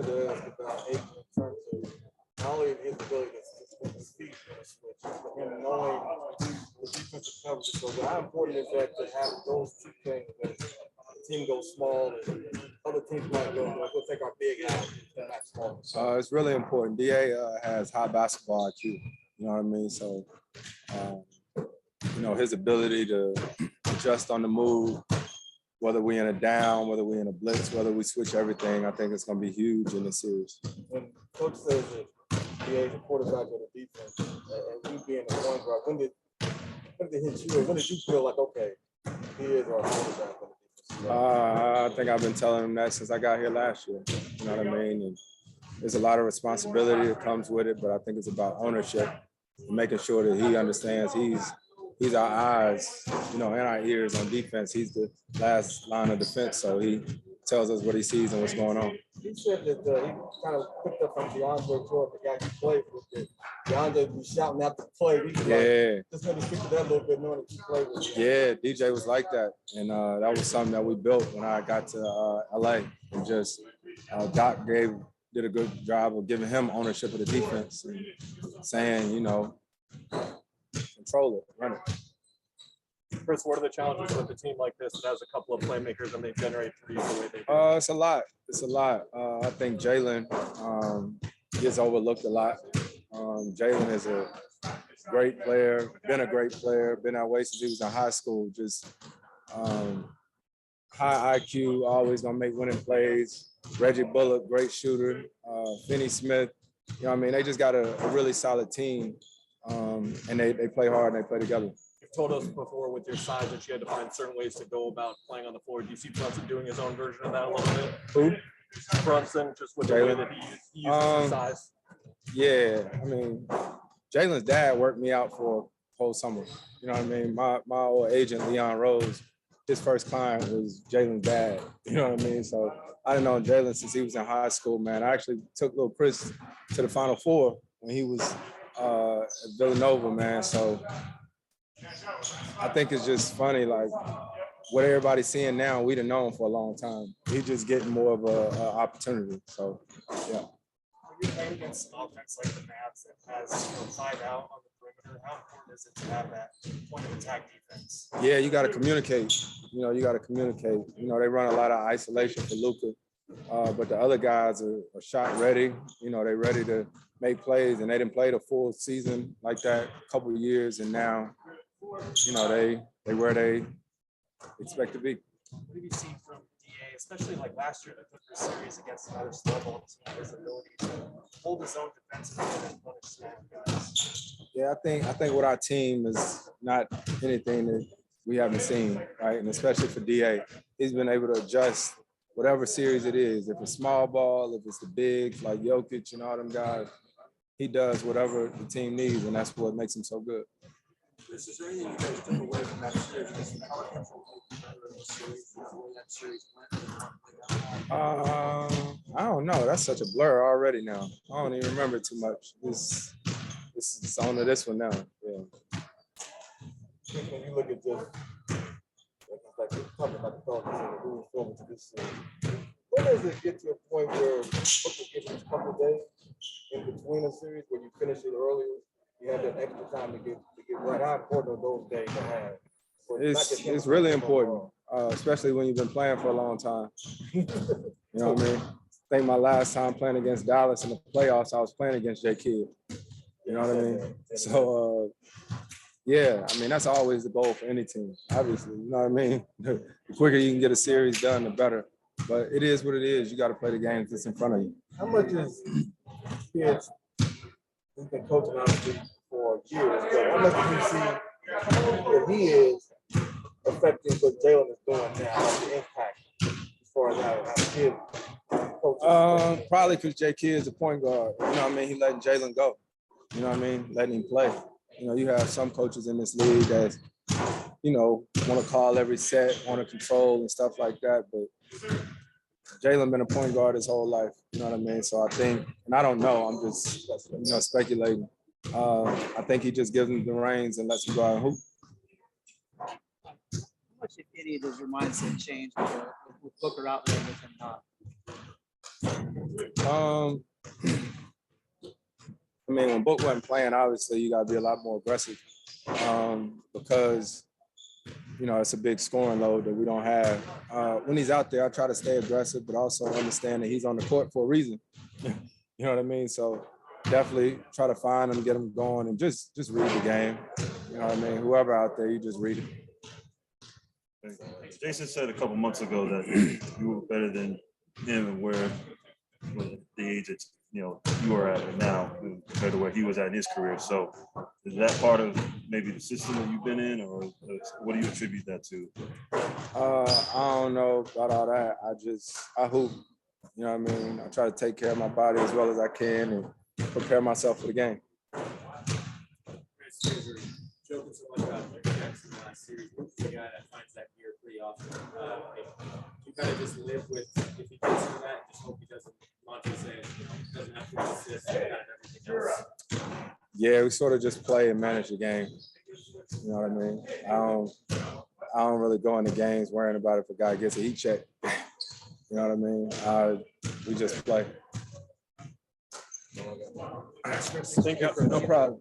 To ask about Aiton in terms of not only his ability to switch his feet on a switch, but him knowing the defensive coverage. So how important is that to have those two things when the team goes small and other teams might go, like, we'll take our big out, they're not small. It's really important. DA has high basketball IQ. You know what I mean? So, his ability to adjust on the move, whether we in a down, whether we in a blitz, whether we switch everything, I think it's going to be huge in this series. When Coach says that DA is a quarterback of the defense, and you being the point guard, when did it hit you? When did you feel like, okay, he is our quarterback of the defense? I think I've been telling him that since I got here last year. You know what I mean? And there's a lot of responsibility that comes with it, but I think it's about ownership, making sure that he understands he's our eyes, and our ears on defense. He's the last line of defense, so he tells us what he sees and what's going on. He said that he kind of picked up from DeAndre Jordan, the guy he played with. That DeAndre was shouting out the play. Just maybe speak to that a little bit, knowing that you played with him. Yeah, DJ was like that, and that was something that we built when I got to LA. And just Doc did a good job of giving him ownership of the defense and saying, control it, run it. Chris, what are the challenges with a team like this that has a couple of playmakers and they generate threes the way they do? It's a lot. I think Jalen gets overlooked a lot. Jalen is a great player, been a great player, been that way since he was in high school. Just high IQ, always gonna make winning plays. Reggie Bullock, great shooter. Finney Smith, they just got a really solid team. And they play hard and they play together. You've told us before with your size that you had to find certain ways to go about playing on the floor. Do you see Brunson doing his own version of that a little bit? Who? Brunson, just with the way that he uses his size. Yeah, Jalen's dad worked me out for a whole summer. You know what I mean? My old agent, Leon Rose, his first client was Jalen's dad. You know what I mean? So I didn't know Jalen since he was in high school, man. I actually took little Chris to the Final Four when he was at Villanova, man. So I think it's just funny, like what everybody's seeing now, we'd have known for a long time. He's just getting more of an opportunity. So, yeah. When you're playing against an offense like the Mavs that has 5 out on the perimeter, how important is it to have that point of attack defense? Yeah, you got to communicate. You got to communicate. They run a lot of isolation for Luka, but the other guys are shot ready. They're ready to make plays, and they didn't play the full season like that a couple of years, and now, they where they expect to be. What have you seen from DA, especially like last year, the series against another snowball team, his ability to hold his own defensively and punish snap guys? Yeah, I think with our team is not anything that we haven't seen, right? And especially for DA, he's been able to adjust whatever series it is. If it's small ball, if it's the bigs like Jokic and all them guys, he does whatever the team needs, and that's what makes him so good. Is there anything you guys took away from that series? How that series I don't know. That's such a blur already now. I don't even remember too much. This is on to this one now. Yeah. When you look at this, like you're talking about the thoughts and the moving forward to this series, when does it get to a point where Booker gives you a couple of days in between a series where you finish it earlier? You have that extra time to get right. How important are those days to have? It's really important, especially when you've been playing for a long time. You know what I mean? I think my last time playing against Dallas in the playoffs, I was playing against J. Kidd. You know what I mean? So, yeah, that's always the goal for any team, obviously. You know what I mean? The quicker you can get a series done, the better. But it is what it is. You got to play the games that's in front of you. How much is Kidd? He's been coaching obviously for years, but how much do you see that he is affecting what Jalen is doing now, the impact as far as how Kidd coaches? Probably because J. Kidd is a point guard. He letting Jalen go. Letting him play. You have some coaches in this league that, want to call every set, want to control and stuff like that. But Jalen been a point guard his whole life. You know what I mean? So I think, and I don't know, I'm just, speculating. I think he just gives him the reins and lets him go out and hoop. How much, if any, does your mindset change with Booker out there with him not? I mean, when Book wasn't playing, obviously you gotta be a lot more aggressive because you know it's a big scoring load that we don't have. When he's out there, I try to stay aggressive, but also understand that he's on the court for a reason. You know what I mean? So definitely try to find him, get him going, and just read the game. You know what I mean? Whoever out there, you just read it. Jason said a couple months ago that you were better than him and where the age that you are at now compared to where he was at in his career. So is that part of maybe the system that you've been in, or what do you attribute that to? I don't know about all that. I hoop. You know what I mean? I try to take care of my body as well as I can and prepare myself for the game. Joking so much about Jackson last series. Who's the guy that finds that gear pretty often? You kind of just live with if he gets into that, just hope he doesn't launch his head, doesn't have to assist kind of everything else. Yeah, we sort of just play and manage the game. You know what I mean? I don't really go into games worrying about if a guy gets a heat check. You know what I mean? We just play. Thank you. No problem.